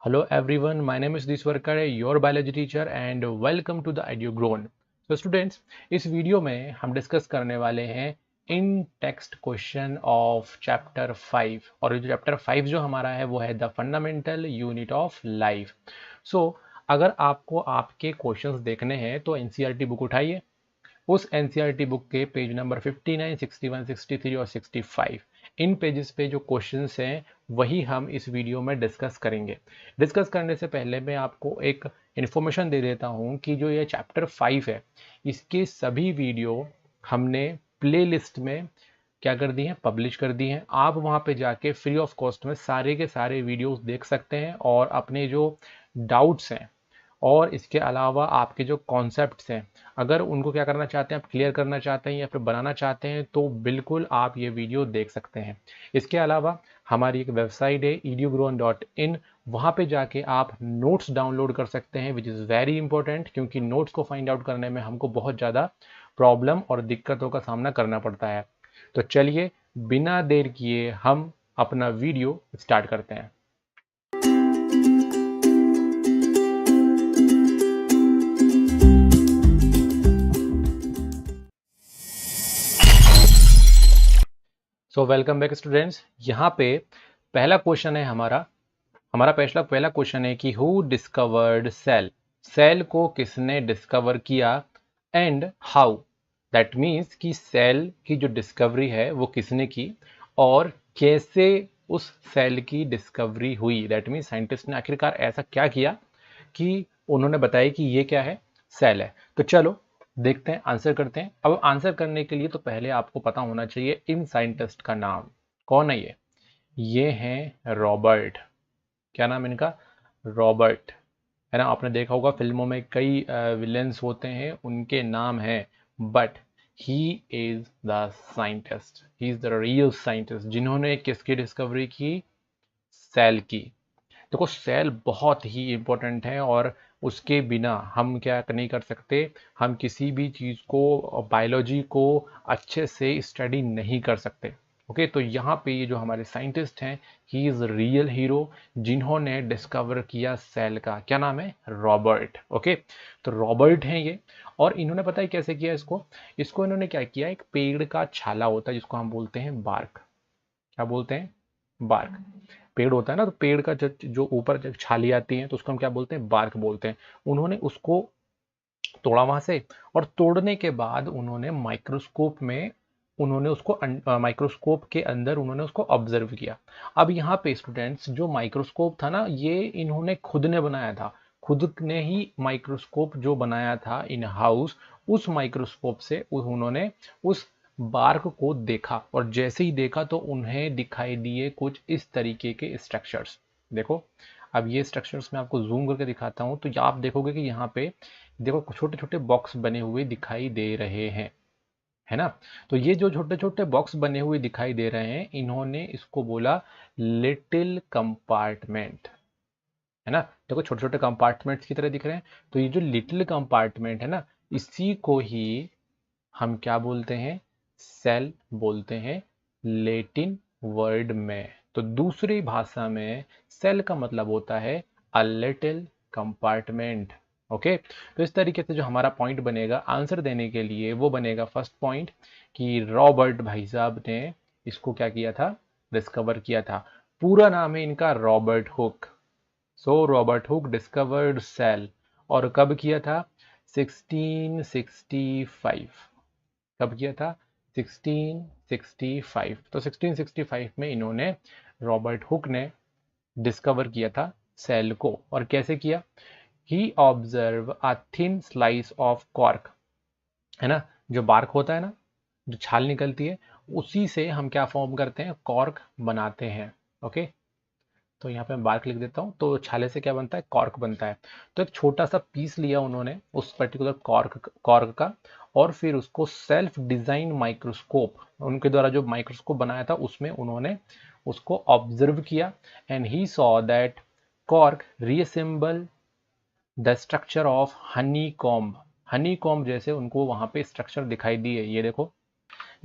Hello everyone, my name is Dishwarkar, your biology teacher and welcome to the EduGrown. So students, इस video में हम discuss करने वाले हैं इन टेक्स्ट क्वेश्चन ऑफ चैप्टर 5 और ये जो चैप्टर 5 जो हमारा है वो है the fundamental unit of life. So अगर आपको आपके क्वेश्चंस देखने हैं तो एनसीईआरटी बुक उठाइए, उस एनसीईआरटी बुक के पेज नंबर 59, 61, 63 और 65 इन पेजेस पे जो क्वेश्चंस हैं वही हम इस वीडियो में डिस्कस करेंगे। डिस्कस करने से पहले मैं आपको एक इन्फॉर्मेशन दे देता हूं कि जो ये चैप्टर 5 है इसके सभी वीडियो हमने प्लेलिस्ट में क्या कर दी हैं, पब्लिश कर दी हैं। आप वहां पे जाके फ्री ऑफ कॉस्ट में सारे के सारे वीडियोस देख सकते हैं और अपने जो डाउट्स हैं और इसके अलावा आपके जो कॉन्सेप्ट्स हैं अगर उनको क्या करना चाहते हैं, आप क्लियर करना चाहते हैं या फिर बनाना चाहते हैं तो बिल्कुल आप ये वीडियो देख सकते हैं। इसके अलावा हमारी एक वेबसाइट है edugrown.in, वहाँ पे जाके आप नोट्स डाउनलोड कर सकते हैं विच इज़ वेरी इंपॉर्टेंट, क्योंकि नोट्स को फाइंड आउट करने में हमको बहुत ज़्यादा प्रॉब्लम और दिक्कतों का सामना करना पड़ता है। तो चलिए बिना देर किए हम अपना वीडियो स्टार्ट करते हैं। So welcome back students. यहाँ पे पहला क्वेश्चन है हमारा पहला क्वेश्चन है कि हु डिस्कवर्ड सेल, सेल को किसने डिस्कवर किया, एंड हाउ, दैट मीन्स कि सेल की जो डिस्कवरी है वो किसने की और कैसे उस सेल की डिस्कवरी हुई। दैट मीन्स साइंटिस्ट ने आखिरकार ऐसा क्या किया कि उन्होंने बताया कि ये क्या है, सेल है। तो चलो देखते हैं, आंसर करते हैं। अब आंसर करने के लिए तो पहले आपको पता होना चाहिए इन साइंटिस्ट का नाम। कौन है ये हैं रॉबर्ट। क्या नाम इनका, रॉबर्ट, है ना। आपने देखा होगा फिल्मों में कई विलेंस होते हैं उनके नाम हैं, but he is the scientist, he is the real scientist जिन्होंने किसकी डिस्कवरी की, सेल की। देखो सेल बहुत ही इंपॉर्टेंट है और उसके बिना हम क्या नहीं कर सकते, हम किसी भी चीज़ को, बायोलॉजी को अच्छे से स्टडी नहीं कर सकते। ओके, तो यहाँ पे ये जो हमारे साइंटिस्ट हैं, ही इज़ रियल हीरो जिन्होंने डिस्कवर किया सेल का। क्या नाम है, रॉबर्ट। ओके, तो रॉबर्ट हैं ये, और इन्होंने पता है कैसे किया इसको। इसको इन्होंने क्या किया, एक पेड़ का छाला होता है जिसको हम बोलते हैं बार्क। क्या बोलते हैं, बार्क। पेड़ होता है ना, तो पेड़ का जो ऊपर जब छाली आती है तो उसको हम क्या बोलते हैं, बार्क बोलते हैं। उन्होंने उसको तोड़ा वहां से, और तोड़ने के बाद उन्होंने माइक्रोस्कोप में उन्होंने उसको माइक्रोस्कोप के अंदर उन्होंने उसको ऑब्जर्व किया। अब यहाँ पे स्टूडेंट्स जो माइक्रोस्कोप था ना, ये इन्होंने खुद ने बनाया था, खुद ने ही माइक्रोस्कोप जो बनाया था इन हाउस, उस माइक्रोस्कोप से उन्होंने उस बार्क को देखा, और जैसे ही देखा तो उन्हें दिखाई दिए कुछ इस तरीके के स्ट्रक्चर्स। देखो, अब ये स्ट्रक्चर्स मैं आपको जूम करके दिखाता हूँ तो आप देखोगे कि यहाँ पे देखो छोटे छोटे बॉक्स बने हुए दिखाई दे रहे हैं, है ना। तो ये जो छोटे छोटे बॉक्स बने हुए दिखाई दे रहे हैं, इन्होंने इसको बोला लिटिल कंपार्टमेंट, है ना। देखो छोटे छोटे कंपार्टमेंट्स की तरह दिख रहे हैं, तो ये जो लिटिल कंपार्टमेंट है ना, इसी को ही हम क्या बोलते हैं, सेल बोलते हैं लेटिन वर्ड में। तो दूसरी भाषा में सेल का मतलब होता है अ लिटिल कंपार्टमेंट। ओके, तो इस तरीके से जो हमारा पॉइंट बनेगा आंसर देने के लिए वो बनेगा फर्स्ट पॉइंट कि रॉबर्ट भाई साहब ने इसको क्या किया था, डिस्कवर किया था। पूरा नाम है इनका Robert Hooke. So Robert Hooke discovered cell, और कब किया था, 1665। कब किया था, 1665। तो 1665 में इन्होंने, रॉबर्ट हुक ने डिस्कवर किया था सेल को। और कैसे किया, he observe a thin slice of cork, है ना। जो बार्क होता है ना, जो छाल निकलती है, उसी से हम क्या फॉर्म करते हैं, कॉर्क बनाते हैं। ओके, तो यहाँ पे मैं बार्क लिख देता हूँ, तो छाले से क्या बनता है, कॉर्क बनता है। तो एक छोटा सा पीस लिया उन्होंने उस पर्टिकुलर कॉर्क कॉर्क का, और फिर उसको सेल्फ डिजाइन माइक्रोस्कोप, उनके द्वारा जो माइक्रोस्कोप बनाया था उसमें उन्होंने उसको ऑब्जर्व किया, and he saw that cork reassemble the structure of honey comb. Honey comb जैसे उनको वहां पे स्ट्रक्चर दिखाई दिए। ये देखो,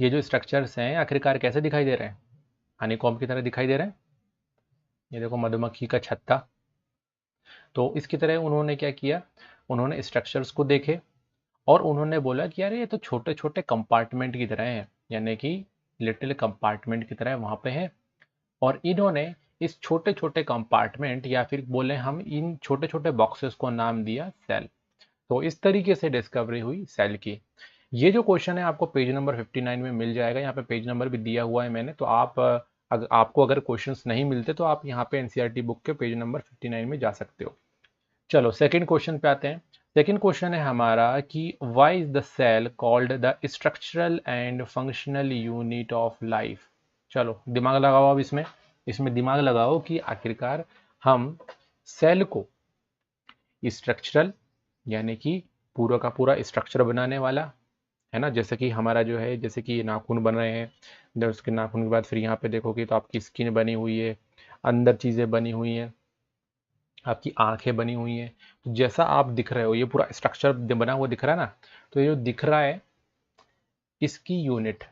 ये जो स्ट्रक्चर्स हैं आखिरकार कैसे दिखाई दे रहे हैं, हनी कॉम्ब की तरह दिखाई दे रहे हैं। ये देखो मधुमक्खी का छत्ता, तो इसकी तरह उन्होंने क्या किया, उन्होंने स्ट्रक्चर्स को देखे और उन्होंने बोला कि यार ये तो छोटे छोटे कंपार्टमेंट की तरह है, यानी कि लिटिल कंपार्टमेंट की तरह वहाँ पे है। और इन्होंने इस छोटे छोटे कंपार्टमेंट या फिर बोले हम इन छोटे छोटे बॉक्सेस को नाम दिया सेल। तो इस तरीके से डिस्कवरी हुई सेल की। ये जो क्वेश्चन है आपको पेज नंबर 59 में मिल जाएगा, यहाँ पे पेज नंबर भी दिया हुआ है मैंने, तो आप आपको अगर क्वेश्चंस नहीं मिलते तो आप यहाँ पे एनसीईआरटी बुक के पेज नंबर 59 में जा सकते हो। चलो सेकंड क्वेश्चन पे आते हैं। सेकंड क्वेश्चन है हमारा कि why is the cell called the structural and functional unit of life. चलो दिमाग लगाओ अब इसमें इसमें दिमाग लगाओ कि आखिरकार हम सेल को स्ट्रक्चरल यानी कि पूरा का पूरा स्ट्रक्चर बनाने वाला, है ना, जैसे कि हमारा जो है, जैसे कि नाखून बन रहे हैं, जब उसके नाखून के बाद फिर यहाँ पे देखोगे तो आपकी स्किन बनी हुई है, अंदर चीज़ें बनी हुई हैं, आपकी आंखें बनी हुई हैं। तो जैसा आप दिख रहे हो ये पूरा स्ट्रक्चर बना हुआ दिख रहा है ना, तो ये जो दिख रहा है इसकी यूनिट,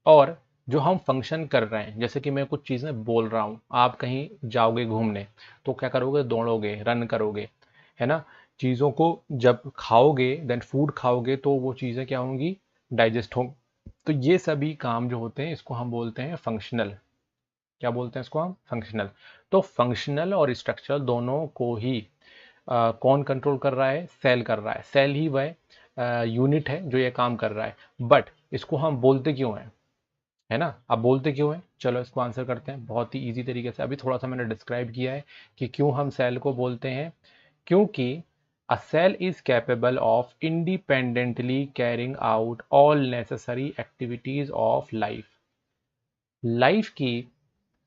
और जो हम फंक्शन कर रहे हैं, जैसे कि मैं कुछ चीज़ें बोल रहा हूँ, आप कहीं जाओगे घूमने तो क्या करोगे, दौड़ोगे, रन करोगे, है ना। चीज़ों को जब खाओगे, देन फूड खाओगे, तो वो चीज़ें क्या होंगी, डाइजेस्ट होंगी। तो ये सभी काम जो होते हैं इसको हम बोलते हैं फंक्शनल। क्या बोलते हैं इसको हम, फंक्शनल। तो फंक्शनल और स्ट्रक्चरल दोनों को ही कौन कंट्रोल कर रहा है, सेल कर रहा है। सेल ही वह यूनिट है जो ये काम कर रहा है। बट इसको हम बोलते क्यों हैं, है ना, अब बोलते क्यों हैं, चलो इसको आंसर करते हैं बहुत ही इजी तरीके से। अभी थोड़ा सा मैंने डिस्क्राइब किया है कि क्यों हम सेल को बोलते हैं। क्योंकि a cell is capable of independently carrying out all necessary activities of life. Life की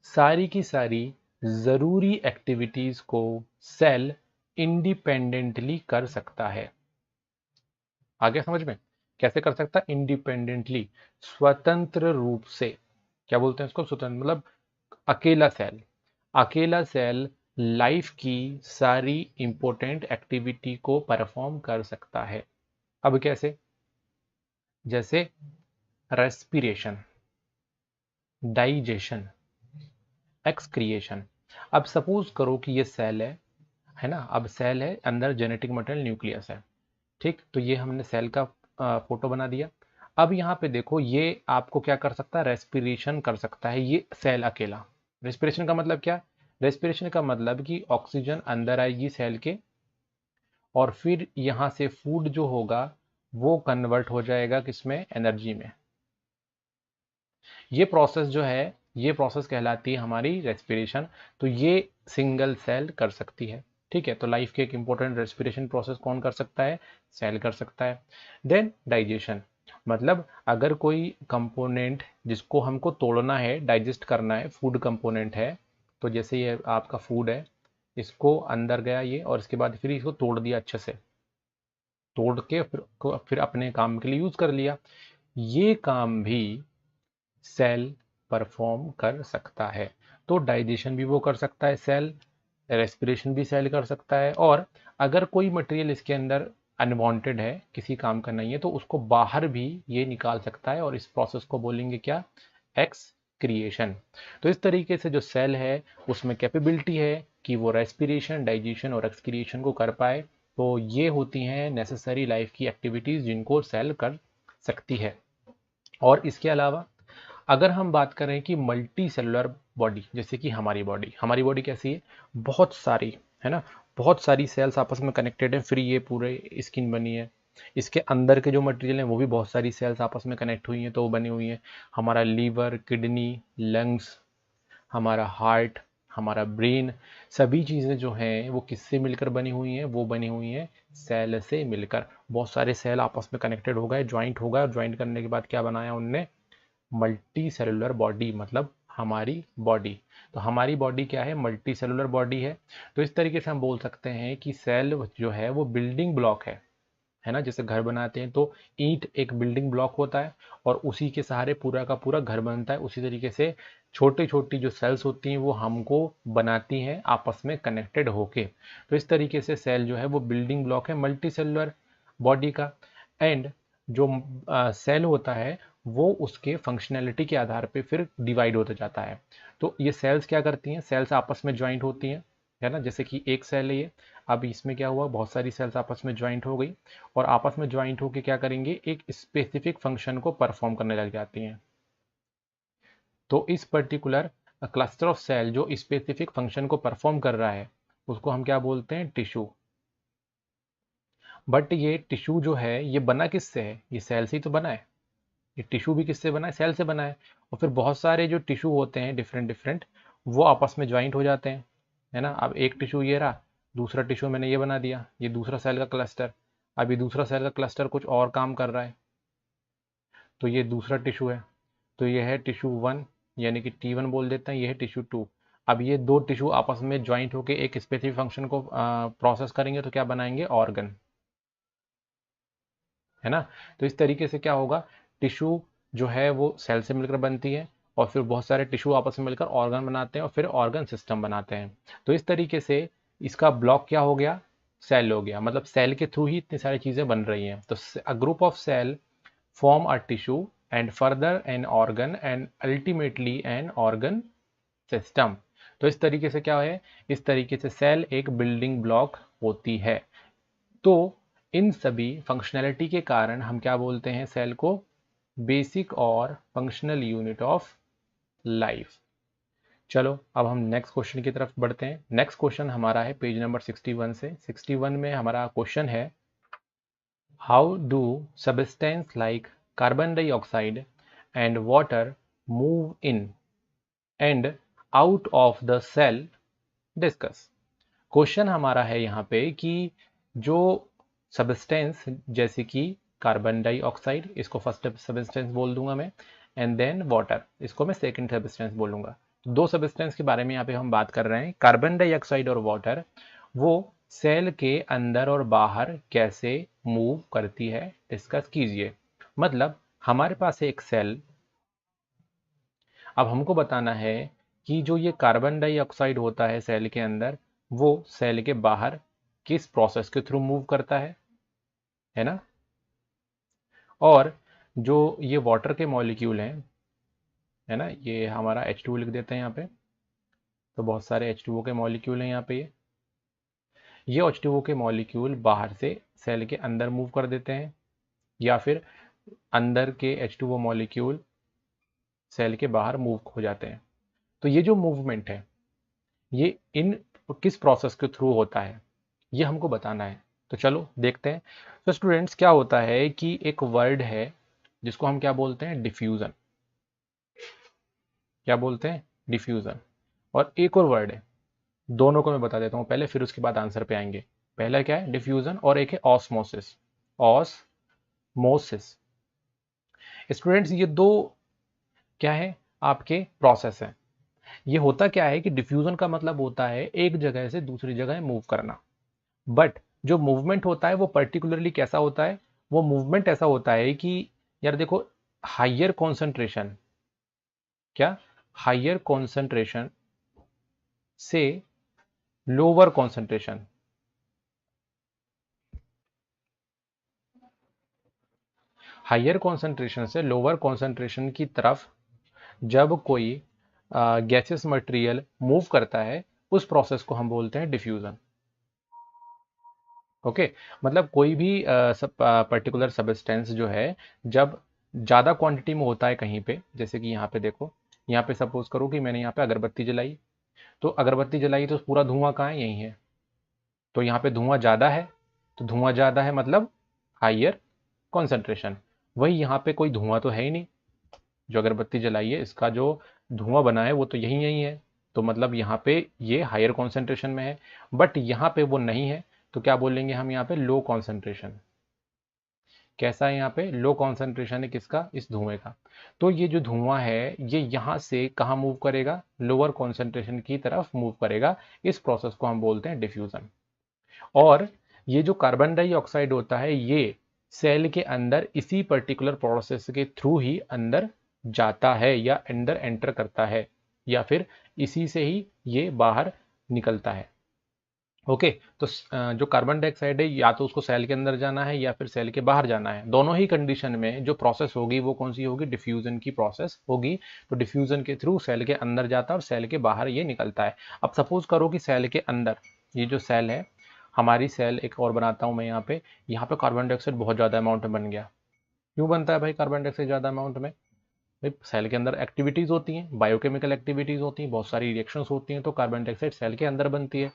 सारी जरूरी एक्टिविटीज को सेल इंडिपेंडेंटली कर सकता है। आगे समझ में, कैसे कर सकता है, इंडिपेंडेंटली, स्वतंत्र रूप से। क्या बोलते हैं इसको, स्वतंत्र मतलब अकेला सेल। अकेला सेल लाइफ की सारी इंपॉर्टेंट एक्टिविटी को परफॉर्म कर सकता है। अब कैसे, जैसे रेस्पिरेशन, डाइजेशन, एक्सक्रिएशन। अब सपोज करो कि ये सेल है ना, अब सेल है, अंदर जेनेटिक मटेरियल न्यूक्लियस है, ठीक, तो ये हमने सेल का फोटो बना दिया। अब यहाँ पे देखो ये आपको क्या कर सकता है, रेस्पिरेशन कर सकता है ये सेल अकेला। रेस्पिरेशन का मतलब क्या, रेस्पिरेशन का मतलब कि ऑक्सीजन अंदर आएगी सेल के, और फिर यहाँ से फूड जो होगा वो कन्वर्ट हो जाएगा किसमें, एनर्जी में। ये प्रोसेस जो है, ये प्रोसेस कहलाती है हमारी रेस्पिरेशन। तो ये सिंगल सेल कर सकती है, ठीक है। तो लाइफ के एक इंपॉर्टेंट रेस्पिरेशन प्रोसेस कौन कर सकता है, सेल कर सकता है। देन डाइजेशन, मतलब अगर कोई कंपोनेंट जिसको हमको तोड़ना है, डाइजेस्ट करना है, फूड कंपोनेंट है, तो जैसे ये आपका फूड है, इसको अंदर गया ये, और इसके बाद फिर इसको तोड़ दिया अच्छे से, तोड़ के फिर अपने काम के लिए यूज कर लिया। ये काम भी सेल परफॉर्म कर सकता है। तो डाइजेशन भी वो कर सकता है सेल, रेस्पिरेशन भी सेल कर सकता है, और अगर कोई मटेरियल इसके अंदर अनवांटेड है, किसी काम का नहीं है, तो उसको बाहर भी ये निकाल सकता है, और इस प्रोसेस को बोलेंगे क्या, एक्सक्रिएशन। तो इस तरीके से जो सेल है उसमें कैपेबिलिटी है कि वो रेस्पिरेशन, डाइजेशन और एक्सक्रिएशन को कर पाए। तो ये होती हैं नेसेसरी लाइफ की एक्टिविटीज जिनको सेल कर सकती है। और इसके अलावा अगर हम बात करें कि मल्टी सेलुलर बॉडी, जैसे कि हमारी बॉडी कैसी है, बहुत सारी, है ना, बहुत सारी सेल्स आपस में कनेक्टेड है, फिर ये पूरे स्किन बनी है। इसके अंदर के जो मटेरियल है वो भी बहुत सारी सेल्स आपस में कनेक्ट हुई हैं तो वो बनी हुई है। हमारा लीवर, किडनी, लंग्स, हमारा हार्ट, हमारा ब्रेन, सभी चीज़ें जो हैं वो किससे मिलकर बनी हुई हैं, वो बनी हुई हैं सेल से मिलकर। बहुत सारे सेल आपस में कनेक्टेड हो गए, ज्वाइंट हो गए, और ज्वाइंट करने के बाद क्या बनाया उनने, मल्टी सेलुलर बॉडी, मतलब हमारी बॉडी। तो हमारी बॉडी क्या है, मल्टी सेलुलर बॉडी है। तो इस तरीके से हम बोल सकते हैं कि सेल जो है वो बिल्डिंग ब्लॉक है ना, जैसे घर बनाते हैं तो ईंट एक बिल्डिंग ब्लॉक होता है और उसी के सहारे पूरा का पूरा घर बनता है। उसी तरीके से छोटी छोटी जो सेल्स होती हैं वो हमको बनाती हैं आपस में कनेक्टेड होके। तो इस तरीके से सेल जो है वो बिल्डिंग ब्लॉक है मल्टी सेलुलर बॉडी का। एंड जो सेल होता है वो उसके फंक्शनैलिटी के आधार पे फिर डिवाइड होता जाता है। तो ये सेल्स क्या करती हैं, सेल्स आपस में ज्वाइंट होती हैं, है ना। जैसे कि एक सेल है ये, अब इसमें क्या हुआ, बहुत सारी सेल्स आपस में ज्वाइंट हो गई और आपस में ज्वाइंट होकर क्या करेंगे, एक स्पेसिफिक फंक्शन को परफॉर्म करने लग जाती हैं। तो इस पर्टिकुलर क्लस्टर ऑफ सेल जो स्पेसिफिक फंक्शन को परफॉर्म कर रहा है उसको हम क्या बोलते हैं, टिश्यू। बट ये टिश्यू जो है ये बना किससे है, ये सेल से ही तो बना है। ये टिश्यू भी किससे बना है, सेल से बना है। और फिर बहुत सारे जो टिश्यू होते हैं डिफरेंट डिफरेंट, वो आपस में ज्वाइंट हो जाते हैं, है ना। अब एक टिश्यू ये रहा, दूसरा टिश्यू मैंने ये बना दिया, ये दूसरा सेल का क्लस्टर। अब ये दूसरा सेल का क्लस्टर कुछ और काम कर रहा है, तो ये दूसरा टिश्यू है। तो ये है टिश्यू 1, यानी कि T1 बोल देते हैं, ये है टिश्यू 2। अब ये दो टिश्यू आपस में ज्वाइंट होकर एक स्पेसिफिक फंक्शन को प्रोसेस करेंगे, तो क्या बनाएंगे, ऑर्गन, है ना। तो इस तरीके से क्या होगा, टिश्यू जो है वो सेल से मिलकर बनती है और फिर बहुत सारे टिश्यू आपस में मिलकर ऑर्गन बनाते हैं और फिर ऑर्गन सिस्टम बनाते हैं। तो इस तरीके से इसका ब्लॉक क्या हो गया, सेल हो गया। मतलब सेल के थ्रू ही इतनी सारी चीज़ें बन रही हैं। तो a group of cell form a tissue and further an organ and ultimately an organ system. तो इस तरीके से क्या है, इस तरीके से सेल एक बिल्डिंग ब्लॉक होती है। तो इन सभी फंक्शनैलिटी के कारण हम क्या बोलते हैं सेल को, बेसिक और फंक्शनल यूनिट ऑफ लाइफ। चलो अब हम नेक्स्ट क्वेश्चन की तरफ बढ़ते हैं। नेक्स्ट क्वेश्चन हमारा है पेज नंबर 61 से। 61 में हमारा क्वेश्चन है, how do substance like carbon dioxide and water move in and out of the cell, discuss. Question हमारा है यहाँ पे कि जो सबस्टेंस जैसे कि कार्बन डाइऑक्साइड, इसको फर्स्ट सबस्टेंस बोल दूंगा मैं, एंड देन वाटर, इसको मैं सेकंड सबस्टेंस बोलूंगा। तो दो सबस्टेंस के बारे में यहाँ पे हम बात कर रहे हैं, कार्बन डाइऑक्साइड और वाटर। वो सेल के अंदर और बाहर कैसे मूव करती है, डिस्कस कीजिए। मतलब हमारे पास एक सेल, अब हमको बताना है कि जो ये कार्बन डाइऑक्साइड होता है सेल के अंदर, वो सेल के बाहर किस प्रोसेस के थ्रू मूव करता है ना। और जो ये वाटर के मॉलिक्यूल हैं, है ना, ये हमारा H2O लिख देते हैं यहाँ पे। तो बहुत सारे H2O के मॉलिक्यूल हैं यहाँ पे। ये H2O के मॉलिक्यूल बाहर से सेल के अंदर मूव कर देते हैं, या फिर अंदर के H2O मॉलिक्यूल सेल के बाहर मूव हो जाते हैं। तो ये जो मूवमेंट है ये इन किस प्रोसेस के थ्रू होता है, ये हमको बताना है। तो चलो देखते हैं। तो स्टूडेंट्स क्या होता है कि एक वर्ड है जिसको हम क्या बोलते हैं, डिफ्यूजन। क्या बोलते हैं, डिफ्यूजन। और एक और वर्ड है, दोनों को मैं बता देता हूँ पहले, फिर उसके बाद आंसर पे आएंगे। पहला क्या है, डिफ्यूजन, और एक है ऑस्मोसिस। ऑस्मोसिस। स्टूडेंट्स ये दो क्या है, आपके प्रोसेस है। ये होता क्या है कि डिफ्यूजन का मतलब होता है एक जगह से दूसरी जगह मूव करना। बट जो मूवमेंट होता है वो पर्टिकुलरली कैसा होता है, वो मूवमेंट ऐसा होता है कि यार देखो, हायर कॉन्सेंट्रेशन, क्या, हायर कॉन्सेंट्रेशन से लोअर कॉन्सेंट्रेशन, हायर कॉन्सेंट्रेशन से लोअर कॉन्सेंट्रेशन की तरफ जब कोई गैसेस मटेरियल मूव करता है, उस प्रोसेस को हम बोलते हैं डिफ्यूजन। ओके। मतलब कोई भी पर्टिकुलर सबस्टेंस जो है जब ज़्यादा क्वांटिटी में होता है कहीं पे, जैसे कि यहाँ पे देखो, यहाँ पे सपोज करो कि मैंने यहाँ पे अगरबत्ती जलाई, तो अगरबत्ती जलाई तो पूरा धुआं कहाँ है, यहीं है। तो यहाँ पे धुआं ज़्यादा है, तो धुआं ज़्यादा है मतलब हायर कॉन्सेंट्रेशन। वही यहाँ पे कोई धुआं तो है ही नहीं, जो अगरबत्ती जलाई है इसका जो धुआं बना है वो तो यही यही है, तो मतलब यहाँ पे ये हायर कॉन्सेंट्रेशन में है। बट यहाँ पे वो नहीं है, तो क्या बोलेंगे हम यहाँ पे, लो कॉन्सेंट्रेशन। कैसा है यहाँ पे, लो कॉन्सेंट्रेशन है किसका, इस धुएं का। तो ये जो धुआं है ये यहाँ से कहाँ मूव करेगा, लोअर कॉन्सेंट्रेशन की तरफ मूव करेगा। इस प्रोसेस को हम बोलते हैं डिफ्यूजन। और ये जो कार्बन डाइऑक्साइड होता है ये सेल के अंदर इसी पर्टिकुलर प्रोसेस के थ्रू ही अंदर जाता है या अंदर एंटर करता है, या फिर इसी से ही ये बाहर निकलता है। ओके। तो जो कार्बन डाइऑक्साइड है या तो उसको सेल के अंदर जाना है या फिर सेल के बाहर जाना है। दोनों ही कंडीशन में जो प्रोसेस होगी वो कौन सी होगी? डिफ्यूजन की प्रोसेस होगी। तो डिफ्यूजन के थ्रू सेल के अंदर जाता है और सेल के बाहर ये निकलता है। अब सपोज करो कि सेल के अंदर ये जो सेल है, हमारी सेल एक और बनाता हूँ मैं यहाँ पे कार्बन डाइऑक्साइड बहुत ज़्यादा अमाउंट में बन गया। क्यों बनता है भाई कार्बन डाइऑक्साइड ज़्यादा अमाउंट में? भाई सेल के अंदर एक्टिविटीज़ होती हैं, बायोकेमिकल एक्टिविटीज़ होती हैं, बहुत सारी रिएक्शंस होती हैं, तो कार्बन डाइऑक्साइड सेल के अंदर बनती है।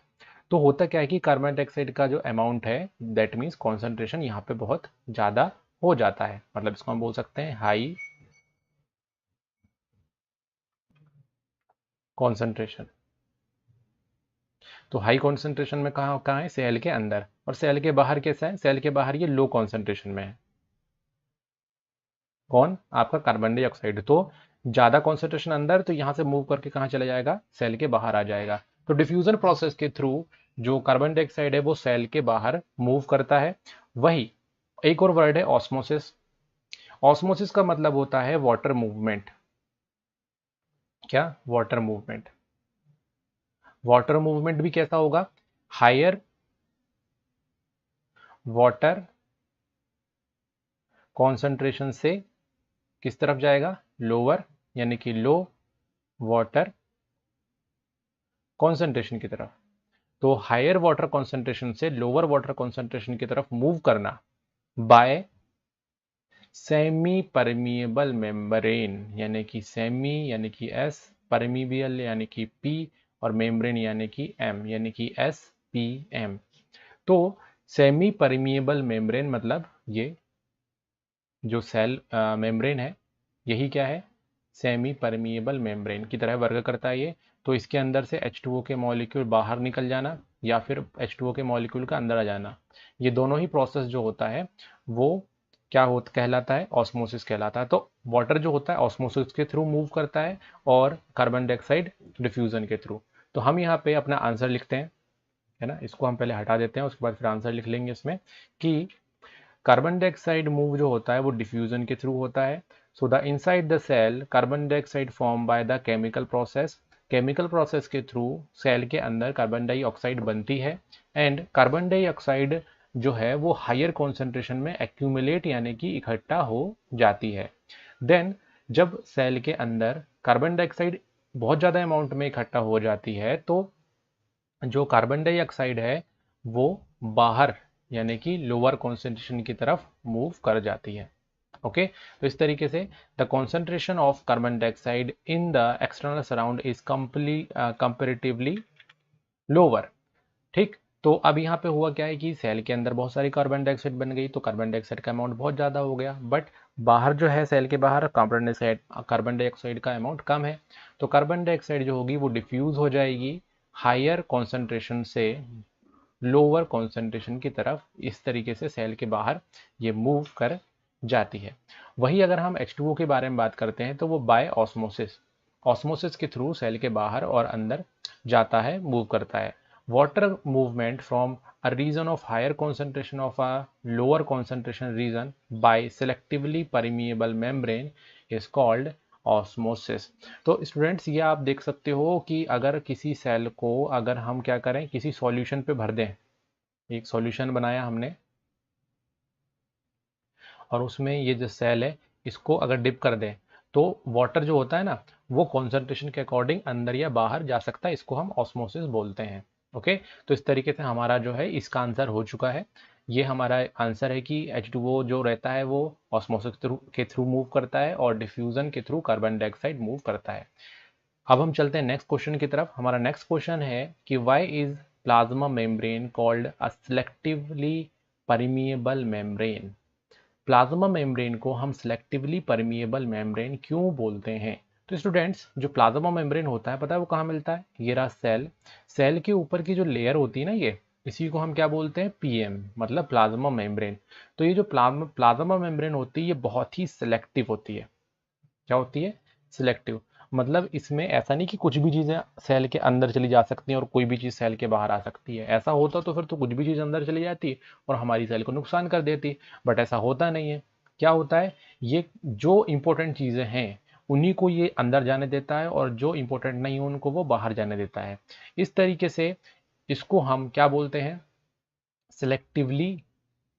तो होता क्या है कि कार्बन डाइऑक्साइड का जो अमाउंट है, दैट मीन्स कॉन्सेंट्रेशन यहाँ पे बहुत ज़्यादा हो जाता है। मतलब इसको हम बोल सकते हैं हाई कॉन्सेंट्रेशन। तो हाई कॉन्सेंट्रेशन में कहाँ कहाँ है? सेल के अंदर। और सेल के बाहर कैसा है? सेल के बाहर ये लो कॉन्सेंट्रेशन में है। कौन? आपका कार्बन डाइऑक्साइड। तो ज़्यादा कॉन्सेंट्रेशन अंदर, तो यहाँ से मूव करके कहाँ चला जाएगा? सेल के बाहर आ जाएगा। तो डिफ्यूजन प्रोसेस के थ्रू जो कार्बन डाइऑक्साइड है वो सेल के बाहर मूव करता है। वही एक और वर्ड है ऑस्मोसिस। ऑस्मोसिस का मतलब होता है वाटर मूवमेंट। क्या? Water movement. वाटर मूवमेंट भी कैसा होगा? हायर वाटर कॉन्सेंट्रेशन से किस तरफ जाएगा? लोअर, यानी कि लो वाटर कॉन्सेंट्रेशन की तरफ। तो हायर वाटर कॉन्सेंट्रेशन से लोअर वाटर कॉन्सेंट्रेशन की तरफ मूव करना बाय सेमी परमिएबल मेम्ब्रेन, यानी कि सेमी यानी कि एस, परमिबियल यानी कि पी, और मेम्ब्रेन यानी कि एम, यानी कि एस पी एम। तो सेमी परमिएबल मेम्ब्रेन मतलब ये जो सेल मेम्ब्रेन है, यही क्या है? सेमी परमिएबल मेम्ब्रेन की तरह वर्क करता है ये। तो इसके अंदर से H2O के मॉलिक्यूल बाहर निकल जाना या फिर H2O के मॉलिक्यूल का अंदर आ जाना, ये दोनों ही प्रोसेस जो होता है वो क्या होता कहलाता है? ऑस्मोसिस कहलाता है। तो वाटर जो होता है ऑस्मोसिस के थ्रू मूव करता है और कार्बन डाइऑक्साइड डिफ्यूजन के थ्रू। तो हम यहाँ पे अपना आंसर लिखते हैं, है ना। इसको हम पहले हटा देते हैं, उसके बाद फिर आंसर लिख लेंगे इसमें कि कार्बन डाइऑक्साइड मूव जो होता है वो डिफ्यूजन के थ्रू होता है। So the inside the cell carbon dioxide form by the chemical process. Chemical process के थ्रू सेल के अंदर कार्बन डाइऑक्साइड बनती है। एंड कार्बन डाइऑक्साइड जो है वो हायर कॉन्सेंट्रेशन में एक्यूमुलेट यानी कि इकट्ठा हो जाती है। देन जब सेल के अंदर कार्बन डाइऑक्साइड बहुत ज़्यादा अमाउंट में इकट्ठा हो जाती है तो जो कार्बन डाइऑक्साइड है वो बाहर यानी कि लोअर कॉन्सेंट्रेशन की तरफ मूव कर जाती है। ओके। तो इस तरीके से the concentration of carbon dioxide in the external surround is comparatively lower. ठीक। तो अब यहाँ पे हुआ क्या है कि सेल के अंदर बहुत सारी कार्बन डाइऑक्साइड बन गई, तो कार्बन डाइऑक्साइड का अमाउंट बहुत ज़्यादा हो गया। बट बाहर जो है सेल के बाहर कार्बन डाइऑक्साइड का अमाउंट कम है। तो कार्बन डाइऑक्साइड जो होगी वो डिफ्यूज हो जाएगी हायर कॉन्सेंट्रेशन से लोअर कॉन्सेंट्रेशन की तरफ। इस तरीके से सेल के बाहर ये मूव कर जाती है। वही अगर हम H2O के बारे में बात करते हैं तो वो बाय ऑस्मोसिस, ऑस्मोसिस के थ्रू सेल के बाहर और अंदर जाता है, मूव करता है। Water movement from a region of higher concentration of a lower concentration region by selectively permeable membrane is called osmosis. तो स्टूडेंट्स ये आप देख सकते हो कि अगर किसी सेल को अगर हम क्या करें, किसी सॉल्यूशन पे भर दें, एक सॉल्यूशन बनाया हमने और उसमें ये जो सेल है इसको अगर डिप कर दें तो वाटर जो होता है ना वो कॉन्सेंट्रेशन के अकॉर्डिंग अंदर या बाहर जा सकता है। इसको हम ऑस्मोसिस बोलते हैं। ओके। तो इस तरीके से हमारा जो है इसका आंसर हो चुका है। ये हमारा आंसर है कि H2O जो रहता है वो ऑस्मोसिस के थ्रू मूव करता है और डिफ्यूजन के थ्रू कार्बन डाइऑक्साइड मूव करता है। अब हम चलते हैं नेक्स्ट क्वेश्चन की तरफ। हमारा नेक्स्ट क्वेश्चन है कि why is plasma membrane called a selectively permeable membrane. Plasma membrane को हम सिलेक्टिवली परमिएबल मेम्ब्रेन क्यों बोलते हैं? तो स्टूडेंट्स जो प्लाज्मा मेम्ब्रेन होता है पता है वो कहाँ मिलता है? ये रहा सेल। सेल के ऊपर की जो लेयर होती है ना ये, इसी को हम क्या बोलते हैं? पीएम, मतलब प्लाज्मा मेम्ब्रेन। तो ये जो प्लाज्मा मेम्ब्रेन होती है ये बहुत ही सिलेक्टिव होती है। क्या होती है? सिलेक्टिव। मतलब इसमें ऐसा नहीं कि कुछ भी चीज़ें सेल के अंदर चली जा सकती हैं और कोई भी चीज़ सेल के बाहर आ सकती है। ऐसा होता तो फिर तो कुछ भी चीज़ अंदर चली जाती और हमारी सेल को नुकसान कर देती। बट ऐसा होता नहीं है। क्या होता है? ये जो इंपॉर्टेंट चीज़ें हैं उन्हीं को ये अंदर जाने देता है और जो इंपॉर्टेंट नहीं है उनको वो बाहर जाने देता है। इस तरीके से इसको हम क्या बोलते हैं, सिलेक्टिवली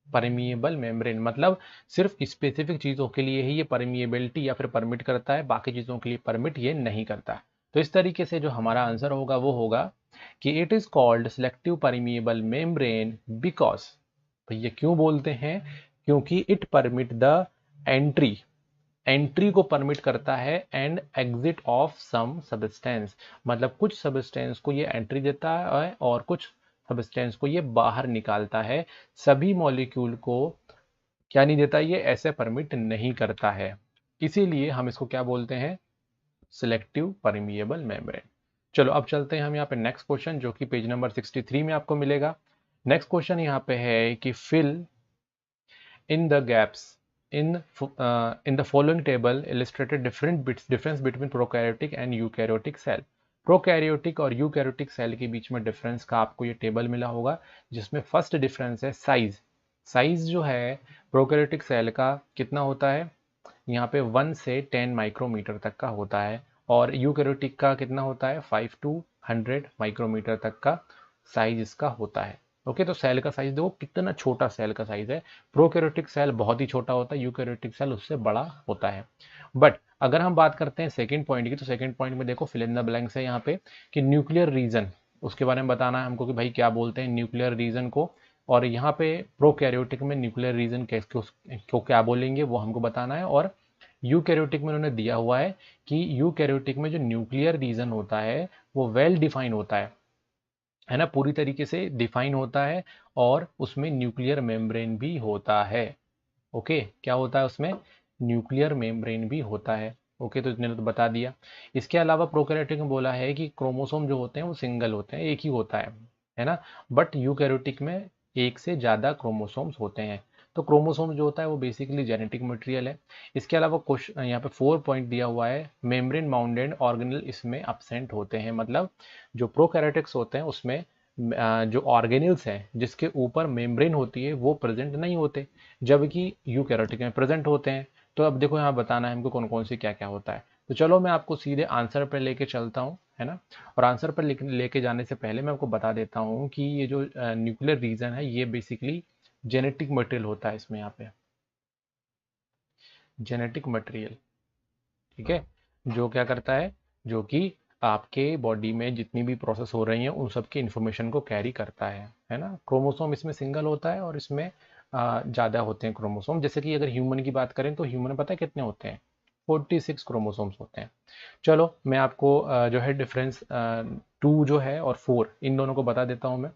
परमिएबल मेम्ब्रेन। मतलब सिर्फ स्पेसिफिक चीज़ों के लिए ही ये परमिएबिलिटी या फिर परमिट करता है, बाकी चीज़ों के लिए परमिट ये नहीं करता। तो इस तरीके से जो हमारा आंसर होगा वो होगा कि it is called selective permeable membrane because, भैया क्यों बोलते हैं, क्योंकि इट परमिट द एंट्री को परमिट करता है and exit of some substance. मतलब कुछ सब्सटेंस को ये एंट्री देता है और कुछ सब्सटेंस को ये बाहर निकालता है। सभी मॉलिक्यूल को क्या नहीं देता, ये ऐसे परमिट नहीं करता है। इसीलिए हम इसको क्या बोलते हैं, सिलेक्टिव परमिएबल मेम्ब्रेन। चलो अब चलते हैं हम यहाँ पे नेक्स्ट क्वेश्चन, जो कि पेज नंबर 63 में आपको मिलेगा। नेक्स्ट क्वेश्चन यहाँ पे है कि fill in the gaps in the following table illustrated difference between prokaryotic and eukaryotic cell। Prokaryotic और यूकैरियोटिक सेल के बीच में डिफरेंस का आपको ये टेबल मिला होगा, जिसमें फर्स्ट डिफरेंस है साइज। साइज जो है प्रोकैरियोटिक सेल का कितना होता है, यहाँ पे 1 से 10 माइक्रोमीटर तक का होता है, और यूकैरियोटिक का कितना होता है, 5 to 100 माइक्रोमीटर तक का साइज इसका होता है। ओके, तो सेल का साइज देखो कितना छोटा सेल का साइज है। प्रोकैरियोटिक सेल बहुत ही छोटा होता है, यूकैरियोटिक सेल उससे बड़ा होता है। बट अगर हम बात करते हैं सेकंड पॉइंट की, तो सेकंड पॉइंट में देखो फिल इन द ब्लैंक्स है यहाँ पे कि न्यूक्लियर रीजन, उसके बारे में बताना है हमको कि भाई क्या बोलते हैं न्यूक्लियर रीजन को। और यहाँ पे प्रोकैरियोटिक में न्यूक्लियर रीजन को क्या बोलेंगे वो हमको बताना है। और यूकैरियोटिक में उन्होंने दिया हुआ है कि यूकैरियोटिक में जो न्यूक्लियर रीजन होता है वो वेल डिफाइन होता है ना, पूरी तरीके से डिफाइन होता है, और उसमें न्यूक्लियर मेम्ब्रेन भी होता है। ओके, क्या होता है उसमें, न्यूक्लियर मेम्ब्रेन भी होता है। ओके, तो इतने तो बता दिया। इसके अलावा प्रोकैरियोटिक में बोला है कि क्रोमोसोम जो होते हैं वो सिंगल होते हैं, एक ही होता है ना। बट यूकैरियोटिक में एक से ज़्यादा क्रोमोसोम्स होते हैं। तो क्रोमोसोम जो होता है वो बेसिकली जेनेटिक मटेरियल है। इसके अलावा क्वेश्चन यहाँ पे 4 पॉइंट दिया हुआ है, मेम्ब्रेन बाउंडेड ऑर्गेनेल इसमें अपसेंट होते हैं। मतलब जो प्रोकैरियोटिक्स होते हैं उसमें जो ऑर्गेनल्स हैं जिसके ऊपर मेम्ब्रेन होती है वो प्रेजेंट नहीं होते, जबकि यूकैरियोटिक में प्रेजेंट होते हैं। तो अब देखो यहाँ बताना है हमको कौन कौन से क्या क्या होता है। तो चलो मैं आपको सीधे आंसर पर लेके चलता हूँ, है ना। और आंसर पर लेके जाने से पहले मैं आपको बता देता हूँ कि ये जो न्यूक्लियर रीजन है ये बेसिकली जेनेटिक मटेरियल होता है। इसमें यहाँ पे जेनेटिक मटेरियल, ठीक है, जो क्या करता है, जो कि आपके बॉडी में जितनी भी प्रोसेस हो रही हैं उन सब की इंफॉर्मेशन को कैरी करता है ना। क्रोमोसोम इसमें सिंगल होता है और इसमें ज़्यादा होते हैं क्रोमोसोम। जैसे कि अगर ह्यूमन की बात करें तो ह्यूमन पता है कितने होते हैं, 46 क्रोमोसोम्स होते हैं। चलो मैं आपको जो है डिफरेंस 2 जो है और 4 इन दोनों को बता देता हूँ मैं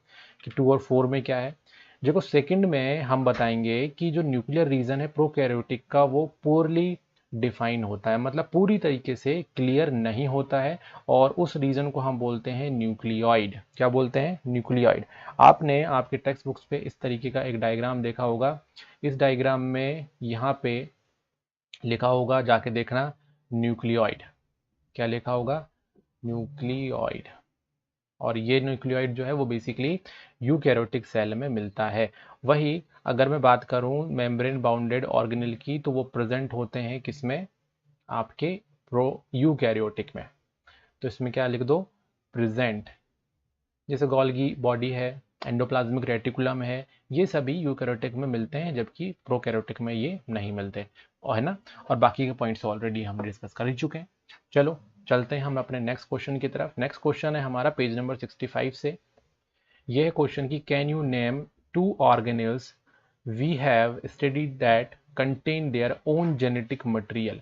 कि 2 और 4 में क्या है। देखो सेकंड में हम बताएंगे कि जो न्यूक्लियर रीजन है प्रोकैरियोटिक का वो पोरली डिफाइन होता है, मतलब पूरी तरीके से क्लियर नहीं होता है, और उस रीजन को हम बोलते हैं न्यूक्लियोइड। क्या बोलते हैं, न्यूक्लियोइड। आपने आपके टेक्स्ट बुक्स पे इस तरीके का एक डायग्राम देखा होगा। इस डायग्राम में यहाँ पे लिखा होगा, जाके देखना, न्यूक्लियोइड। क्या लिखा होगा, न्यूक्लियोइड। और ये न्यूक्लियोइड जो है वो बेसिकली यूकैरियोटिक सेल में मिलता है। वही अगर मैं बात करूं मेम्ब्रेन बाउंडेड ऑर्गेनेल की, तो वो प्रेजेंट होते हैं किसमें, आपके प्रो यूकैरियोटिक में। तो इसमें क्या लिख दो, प्रेजेंट। जैसे गोल्गी बॉडी है, एंडोप्लाज्मिक रेटिकुलम है, ये सभी यूकैरियोटिक में मिलते हैं, जबकि प्रोकैरियोटिक में ये नहीं मिलते, और है ना। और बाकी के पॉइंट्स ऑलरेडी हम डिस्कस कर ही चुके हैं। चलो चलते हैं हम अपने नेक्स्ट क्वेश्चन की तरफ। नेक्स्ट क्वेश्चन है हमारा पेज नंबर 65 से। यह क्वेश्चन की can you name 2 organelles we have studied that contain their own genetic material.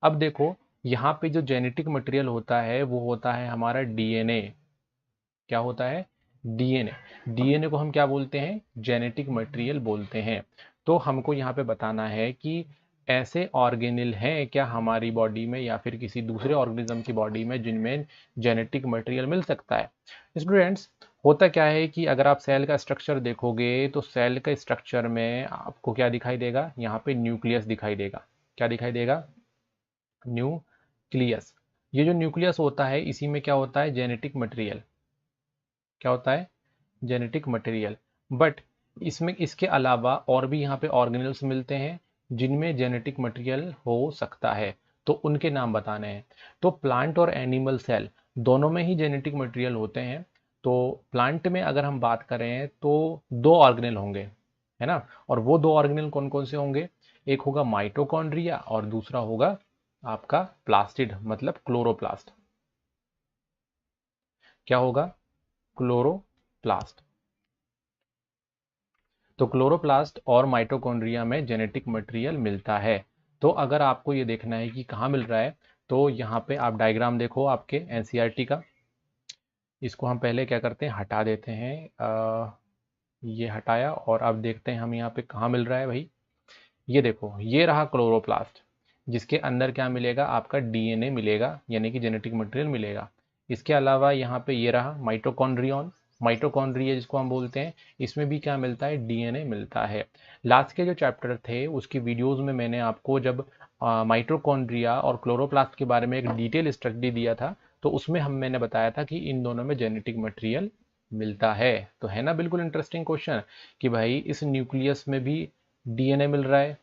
अब देखो यहाँ पे जो जेनेटिक मटेरियल होता है वो होता है हमारा डीएनए। क्या होता है, डीएनए। डीएनए को हम क्या बोलते हैं, जेनेटिक मटेरियल बोलते हैं। तो हमको यहाँ पे बताना है कि ऐसे ऑर्गेनेल हैं क्या हमारी बॉडी में या फिर किसी दूसरे ऑर्गेनिज्म की बॉडी में जिनमें जेनेटिक मटेरियल मिल सकता है। स्टूडेंट्स होता क्या है कि अगर आप सेल का स्ट्रक्चर देखोगे तो सेल के स्ट्रक्चर में आपको क्या दिखाई देगा, यहाँ पे न्यूक्लियस दिखाई देगा। क्या दिखाई देगा, न्यूक्लियस। ये जो न्यूक्लियस होता है इसी में क्या होता है, जेनेटिक मटेरियल। क्या होता है, जेनेटिक मटेरियल। बट इसमें इसके अलावा और भी यहाँ पे ऑर्गेनल्स मिलते हैं जिनमें जेनेटिक मटेरियल हो सकता है, तो उनके नाम बताने हैं। तो प्लांट और एनिमल सेल दोनों में ही जेनेटिक मटेरियल होते हैं, तो प्लांट में अगर हम बात करें तो 2 ऑर्गेनेल होंगे, है ना। और वो 2 ऑर्गेनेल कौन कौन से होंगे? एक होगा माइटोकॉन्ड्रिया और दूसरा होगा आपका प्लास्टिड मतलब क्लोरोप्लास्ट। क्या होगा? क्लोरोप्लास्ट। तो क्लोरोप्लास्ट और माइटोकॉन्ड्रिया में जेनेटिक मटेरियल मिलता है। तो अगर आपको ये देखना है कि कहाँ मिल रहा है, तो यहाँ पे आप डायग्राम देखो आपके एनसीईआरटी का। इसको हम पहले क्या करते हैं, हटा देते हैं। ये हटाया और अब देखते हैं हम यहाँ पे कहाँ मिल रहा है भाई। ये देखो, ये रहा क्लोरोप्लास्ट, जिसके अंदर क्या मिलेगा? आपका डीएनए मिलेगा, यानी कि जेनेटिक मटेरियल मिलेगा। इसके अलावा यहाँ पे ये रहा माइटोकॉन्ड्रियन, माइटोकॉन्ड्रिया जिसको हम बोलते हैं, इसमें भी क्या मिलता है? डीएनए मिलता है। लास्ट के जो चैप्टर थे उसकी वीडियोस में मैंने आपको जब माइटोकॉन्ड्रिया और क्लोरोप्लास्ट के बारे में एक डिटेल स्टडी दिया था, तो उसमें मैंने बताया था कि इन दोनों में जेनेटिक मटेरियल मिलता है। तो है ना बिल्कुल इंटरेस्टिंग क्वेश्चन कि भाई इस न्यूक्लियस में भी डीएनए मिल रहा है,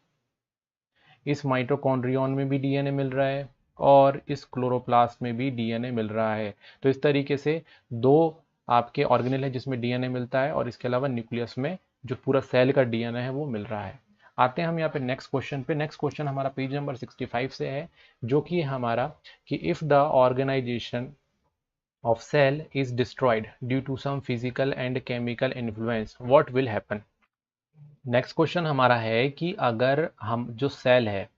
इस माइटोकॉन्ड्रियन में भी डीएनए मिल रहा है और इस क्लोरोप्लास्ट में भी डीएनए मिल रहा है। तो इस तरीके से 2 आपके ऑर्गेनेल है जिसमें डीएनए मिलता है और इसके अलावा न्यूक्लियस में जो पूरा सेल का डीएनए है वो मिल रहा है। आते हैं हम यहाँ पे नेक्स्ट क्वेश्चन पे। नेक्स्ट क्वेश्चन हमारा पेज नंबर 65 से है, जो कि हमारा कि if the organization of cell is destroyed due to some physical and chemical influence, what will happen? Next question हमारा है कि अगर हम जो सेल है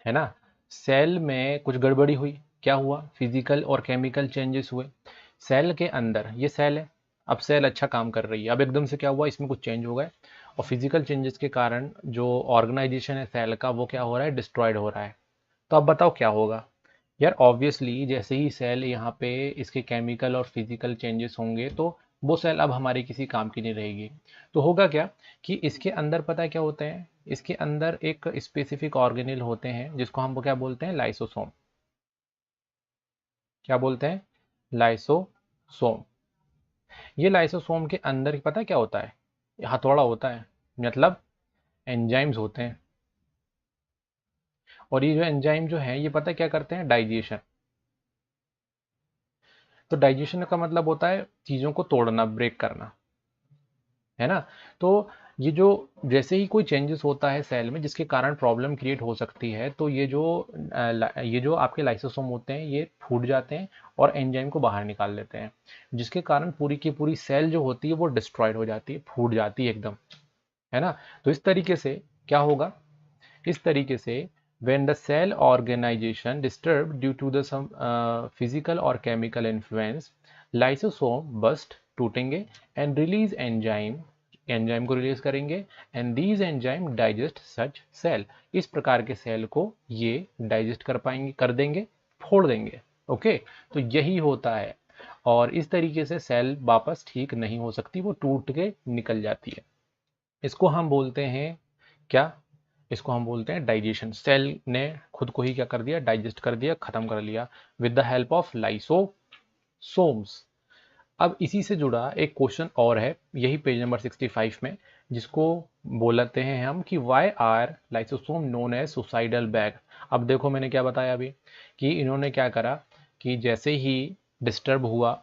ना, सेल में कुछ गड़बड़ी हुई, क्या हुआ? फिजिकल और केमिकल चेंजेस हुए सेल के अंदर। ये सेल है, अब सेल अच्छा काम कर रही है, अब एकदम से क्या हुआ? इसमें कुछ चेंज हो गए और फिजिकल चेंजेस के कारण जो ऑर्गेनाइजेशन है सेल का वो क्या हो रहा है? डिस्ट्रॉयड हो रहा है। तो अब बताओ क्या होगा? यार ऑब्वियसली जैसे ही सेल यहाँ पे इसके केमिकल और फिजिकल चेंजेस होंगे तो वो सेल अब हमारी किसी काम की नहीं रहेगी। तो होगा क्या कि इसके अंदर पता है क्या होते हैं? इसके अंदर एक स्पेसिफिक ऑर्गेनेल होते हैं जिसको हम क्या बोलते हैं? लाइसोसोम। क्या बोलते हैं? लाइसोसोम। ये लाइसोसोम के अंदर पता है क्या होता है? हथौड़ा होता है, मतलब एंजाइम्स होते हैं। और ये जो एंजाइम जो है ये पता है क्या करते हैं? डाइजेशन। तो डाइजेशन का मतलब होता है चीज़ों को तोड़ना, ब्रेक करना, है ना। तो ये जो जैसे ही कोई चेंजेस होता है सेल में जिसके कारण प्रॉब्लम क्रिएट हो सकती है, तो ये जो आपके लाइसोसोम होते हैं ये फूट जाते हैं और एंजाइम को बाहर निकाल देते हैं, जिसके कारण पूरी की पूरी सेल जो होती है वो डिस्ट्रॉयड हो जाती है, फूट जाती है एकदम, है ना। तो इस तरीके से क्या होगा? इस तरीके से when the cell organization disturbed due to the some physical or chemical influence, lysosome burst, टूटेंगे and release enzyme, enzyme को रिलीज करेंगे and these enzyme digest such cell, इस प्रकार के सेल को ये डाइजेस्ट कर पाएंगे, कर देंगे, फोड़ देंगे। ओके, तो यही होता है और इस तरीके से सेल वापस ठीक नहीं हो सकती, वो टूट के निकल जाती है। इसको हम बोलते हैं क्या? इसको हम बोलते हैं डाइजेशन। सेल ने खुद को ही क्या कर दिया? डाइजेस्ट कर दिया, खत्म कर लिया with the help of lysosomes. अब इसी से जुड़ा एक क्वेश्चन और है, यही पेज नंबर 65 में, जिसको बोलते हैं हम कि why are lysosome known as suicidal bag. अब देखो मैंने क्या बताया अभी कि इन्होंने क्या करा कि जैसे ही डिस्टर्ब हुआ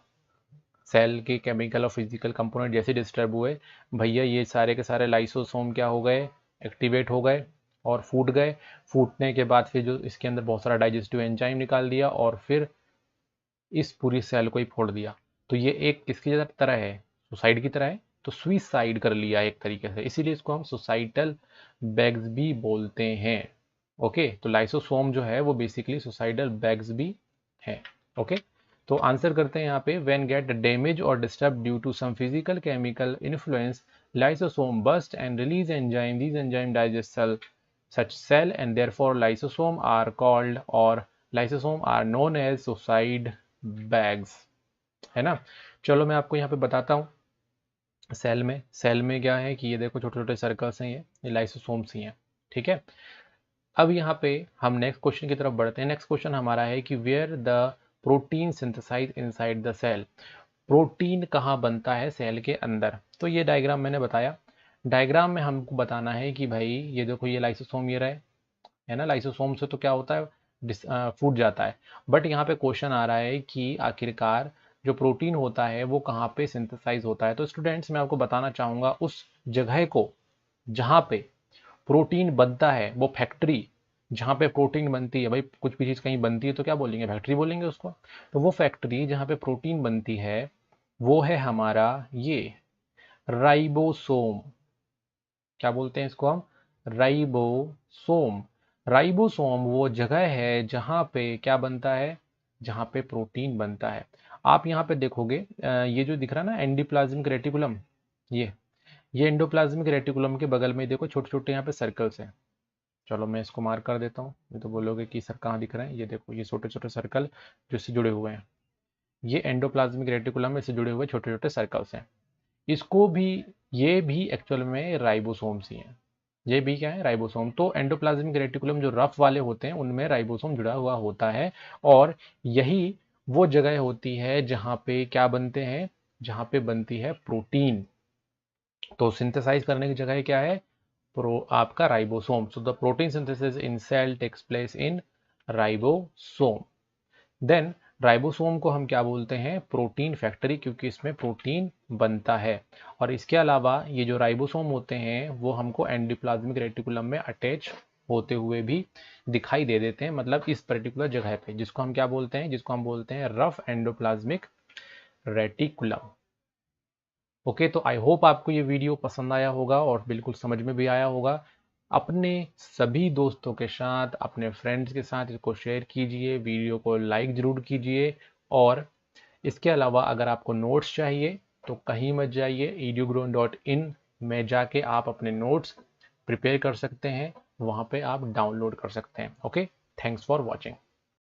सेल के केमिकल और फिजिकल कंपोनेंट, जैसे डिस्टर्ब हुए भैया ये सारे के सारे लाइसोसोम क्या हो गए? एक्टिवेट हो गए और फूट गए। फूटने के बाद फिर जो इसके अंदर बहुत सारा डाइजेस्टिव एंजाइम निकाल दिया और फिर इस पूरी सेल को ही फोड़ दिया। तो ये एक किसकी तरह है? सुसाइड की तरह है। तो सुइसाइड कर लिया एक तरीके से, इसीलिए इसको हम सुसाइडल बैग्स भी बोलते हैं। ओके, तो लाइसोसोम जो है वो बेसिकली सुसाइडल बैग्स भी है। ओके, तो आंसर करते हैं यहाँ पे व्हेन गेट डैमेज और disturb due to some physical chemical influence, lysosome burst and release enzyme, these enzyme digest such cell and therefore lysosome are called or lysosome are known as suicide bags, है ना। चलो मैं आपको यहाँ पे बताता हूँ। सेल में क्या है कि ये देखो छोटे छोटे सर्कल्स हैं, ये लाइसोसोम्स ही हैं, ठीक है। अब यहाँ पे हम नेक्स्ट क्वेश्चन की तरफ बढ़ते हैं। नेक्स्ट क्वेश्चन हमारा है कि where the protein synthesize inside the cell, protein कहाँ बनता है सेल के अंदर। तो ये डायग्राम मैंने बताया, डायग्राम में हमको बताना है कि भाई ये देखो ये लाइसोसोम ये रहे, है ना। लाइसोसोम से तो क्या होता है? फूट जाता है। बट यहाँ पे क्वेश्चन आ रहा है कि आखिरकार जो प्रोटीन होता है वो कहाँ पे सिंथेसाइज होता है। तो स्टूडेंट्स मैं आपको बताना चाहूँगा उस जगह को जहाँ पे प्रोटीन बनता है, वो फैक्ट्री जहाँ पे प्रोटीन बनती है। भाई कुछ भी चीज़ कहीं बनती है तो क्या बोलेंगे, फैक्ट्री बोलेंगे उसको। तो वो फैक्ट्री जहाँ पे प्रोटीन बनती है वो है हमारा ये राइबोसोम। क्या बोलते हैं इसको हम, राइबोसोम। राइबोसोम वो जगह है जहाँ पे क्या बनता है, जहाँ पे प्रोटीन बनता है। आप यहाँ पे देखोगे ये जो दिख रहा है ना एंडोप्लाज्मिक रेटिकुलम, ये एंडोप्लाज्मिक रेटिकुलम के बगल में देखो छोटे छोटे यहाँ पे सर्कल्स हैं। चलो मैं इसको मार्क कर देता हूँ, ये तो बोलोगे कि सर कहाँ दिख रहे हैं। ये देखो ये छोटे छोटे सर्कल जो इससे जुड़े हुए हैं, ये एंडोप्लाज्मिक रेटिकुलम में से जुड़े हुए छोटे छोटे सर्कल्स हैं। इसको भी, ये भी एक्चुअल में राइबोसोम्स ही हैं। ये भी क्या है, राइबोसोम। तो एंडोप्लाज्मिक रेटिकुलम जो रफ वाले होते हैं उनमें राइबोसोम जुड़ा हुआ होता है। और यही वो जगह होती है जहाँ पे क्या बनते हैं, जहाँ पे बनती है प्रोटीन। तो सिंथेसाइज करने की जगह क्या है, आपका ribosome. So the protein synthesis in cell takes place in ribosome. Then ribosome को हम क्या बोलते हैं, प्रोटीन फैक्ट्री, क्योंकि इसमें प्रोटीन बनता है। और इसके अलावा ये जो राइबोसोम होते हैं वो हमको एंडोप्लाज्मिक रेटिकुलम में अटैच होते हुए भी दिखाई दे देते हैं, मतलब इस पर्टिकुलर जगह पे, जिसको हम क्या बोलते हैं, जिसको हम बोलते हैं रफ एंडोप्लाज्मिक रेटिकुलम। ओके, तो आई होप आपको ये वीडियो पसंद आया होगा और बिल्कुल समझ में भी आया होगा। अपने सभी दोस्तों के साथ, अपने फ्रेंड्स के साथ इसको शेयर कीजिए, वीडियो को लाइक ज़रूर कीजिए। और इसके अलावा अगर आपको नोट्स चाहिए तो कहीं मत जाइए, edugrown.in में जाके आप अपने नोट्स प्रिपेयर कर सकते हैं, वहाँ पे आप डाउनलोड कर सकते हैं। Okay, thanks for watching.